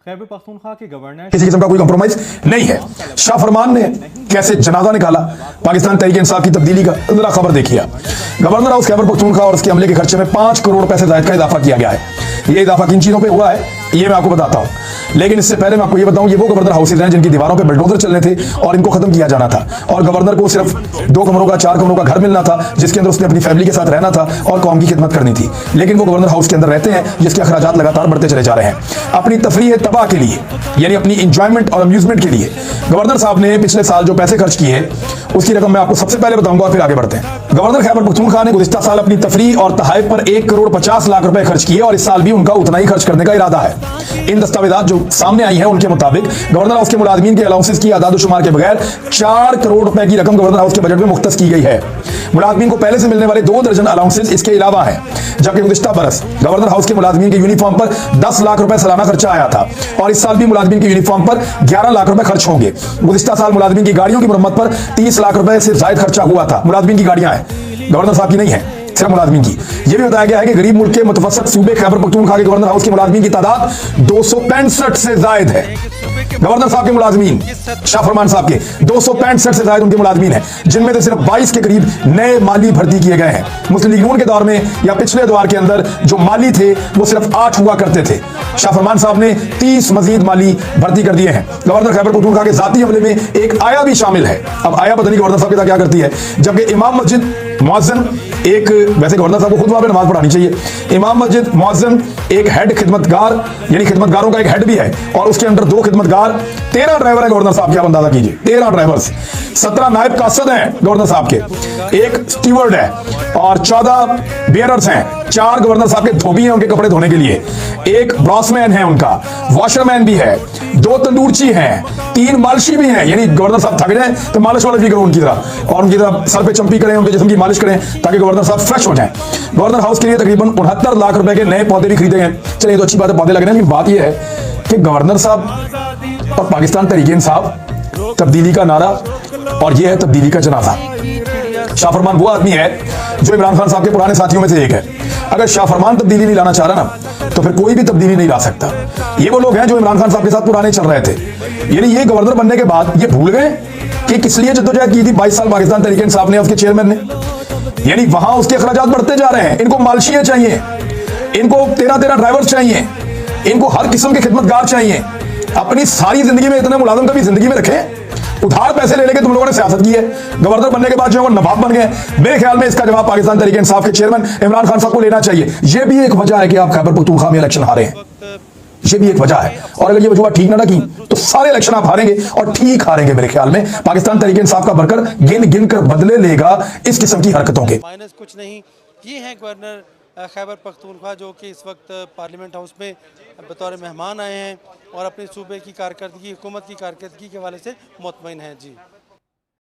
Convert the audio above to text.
खैबर पख्तूनख्वा के गवर्नर किसी किस्म का कोई कंप्रोमाइज नहीं है। शाह फरमान ने कैसे जनाजा निकाला पाकिस्तान तहरीक इंसाफ की तब्दीली का, जरा खबर देखिए। गवर्नर हाउस खैबर पख्तूनख्वा और उसके अमले के खर्चे में 5 करोड़ रुपए से ज्यादा का इजाफा किया गया है। ये इजाफा किन चीजों पे हुआ है ये मैं आपको बताता हूं, लेकिन इससे पहले मैं आपको ये बताऊं, ये वो गवर्नर हाउसेज हैं जिनकी दीवारों पे बुलडोजर चलने थे और इनको खत्म किया जाना था और गवर्नर को सिर्फ 2 कमरों का 4 कमरों का घर मिलना था जिसके अंदर उसने अपनी फैमिली के साथ रहना था और कौम की खिदमत करनी थी। लेकिन वो गवर्नर हाउस के अंदर रहते हैं जिसके अखराजात लगातार बढ़ते चले जा रहे हैं। अपनी तफरीह तबाह के लिए यानी अपनी इंजॉयमेंट और अम्यूजमेंट के लिए गवर्नर साहब ने पिछले साल जो पैसे खर्च किए उसकी रकम मैं आपको सबसे पहले बताऊंगा और फिर आगे बढ़ते हैं। गवर्नर खैबर पख्तूनख्वा ने गुज़िश्ता साल अपनी तफरीह और तहाइफ पर 1 करोड़ 50 लाख रुपए खर्च किए और इस साल भी उनका उतना ही खर्च करने का इरादा है। इन दस्तावेजात जो सामने आई है उनके मुताबिक गवर्नर हाउस के मुलाजमीन के अलाउंसेस की आदाद शुमार के बगैर 4 करोड़ रुपए की रकम गवर्नर हाउस के बजट में मुख्तस की गई है। मुलाजमीन को पहले से मिलने वाले 2 दर्जन अलाउंसेस इसके अलावा है, जबकि गुज़िश्ता बरस गवर्नर हाउस के मुलाजमीन के यूनिफॉर्म पर 10 लाख रुपए सालाना खर्चा आया था और इस साल भी मुलाजमीन के यूनिफॉर्म पर 11 लाख रुपए खर्च होंगे। गुज़िश्ता साल मुलाजमीन की गाड़ियों की मरम्मत पर 30 लाख रुपए से ज्यादा खर्चा हुआ था। मुलाजमीन की गाड़ियां हैं, गवर्नर साहब की नहीं है, सिर्फ मुलाजमीन की। यह भी बताया गया है कि गरीब मुल्क के मुतवस्सित सूबे खैबर पख्तूनख्वा के गवर्नर हाउस के मुलाजमीन की तादाद 265 से जायद है। गवर्नर साहब के मुलाजमीन शाह फरमान साहब के 265 से जायद उनके मुलाजमीन हैं, जिनमें से सिर्फ 22 के करीब नए माली भर्ती किए गए हैं। मुस्लिम लीग नून के दौर में या पिछले दौर के अंदर जो माली थे वो सिर्फ 8 हुआ करते थे। शाह फरमान साहब ने 30 मजीद माली भर्ती कर दिए हैं। गवर्नर खैबर पख्तूनख्वा के जाती अमले में एक आया भी शामिल है। अब आया पता नहीं गवर्नर साहब के साथ क्या करती है, जबकि इमाम मस्जिद मुअज्जिन एक, वैसे गवर्नर साहब को खुद वहां पे नमाज पढ़ानी चाहिए, इमाम मस्जिद मुअज्जिन एक हेड खिदमतगार यानी खिदमतगारों का एक हेड भी है और उसके अंदर 2 खिदमतगार, 13 ड्राइवर है गवर्नर साहब के। आप अंदाजा कीजिए 13 ड्राइवर्स, 17 नायब कासद हैं गवर्नर साहब के, एक स्टीवर्ड है और 14 बेयरर्स हैं। 4 गवर्नर साहब के धोबी हैं उनके कपड़े धोने के लिए, एक ब्रॉसमैन है उनका, वॉशरमैन भी है, 2 तंदूरची हैं, 3 मालिशी भी हैं। यानी गवर्नर साहब थक जाए तो मालिश वाले भी करो उनकी तरह और उनकी तरह सर पे चंपी करें, उनके जिस्म की मालिश करें ताकि गवर्नर साहब फ्रेश हो जाएं। गवर्नर हाउस के लिए तकरीबन 69 लाख रुपए के नए पौधे भी खरीदे गए। चलिए तो अच्छी बात है, पौधे लग रहे हैं, लेकिन बात यह है कि गवर्नर साहब और पाकिस्तान तहरीक इंसाफ तब्दीली का नारा और यह है तब्दीली का जनाजा। शाह फरमान वो आदमी है जो इमरान खान साहब के पुराने साथियों में से एक है। अगर शाह फरमान तब्दीली नहीं लाना चाह रहा ना तो फिर कोई भी तब्दीली नहीं ला सकता। ये वो लोग हैं जो इमरान खान साहब के साथ पुराने चल रहे थे। यानी ये गवर्नर बनने के बाद ये भूल गए कि किस लिए जद्दोजहद की थी 22 साल पाकिस्तान तहरीक इंसाफ ने, उसके चेयरमैन ने। यानी वहां उसके अखराजात बढ़ते जा रहे हैं, इनको मालशियां चाहिए, इनको 13 ड्राइवर्स चाहिए, इनको हर किस्म के खिदमतगार चाहिए। अपनी सारी जिंदगी में इतने मुलाजिम कभी जिंदगी में रखे, उधार पैसे ले लेके तुम लोगों ने सियासत की है। गवर्नर बनने के बाद जो नवाब बन गए। मेरे ख्याल में इसका जवाब पाकिस्तान तहरीक इंसाफ के चेयरमैन इमरान खान साहब को लेना चाहिए। यह भी एक वजह है कि आप खैबर पख्तूनख्वा में इलेक्शन हारे हैं, ये भी एक वजह है। और अगर ये वजूहत ठीक ना की तो सारे इलेक्शन आप हारेंगे और ठीक हारेंगे। मेरे ख्याल में पाकिस्तान तहरीक इंसाफ का वर्कर गिन गिन कर बदले लेगा इस किस्म की हरकतों के। माइनस कुछ नहीं। ये है गवर्नर खैबर पख्तूनख्वा जो कि इस वक्त पार्लियामेंट हाउस में बतौर मेहमान आए हैं और अपने सूबे की कारकर्दगी, हुकूमत की कारकर्दगी के हवाले से मुतमईन हैं। जी।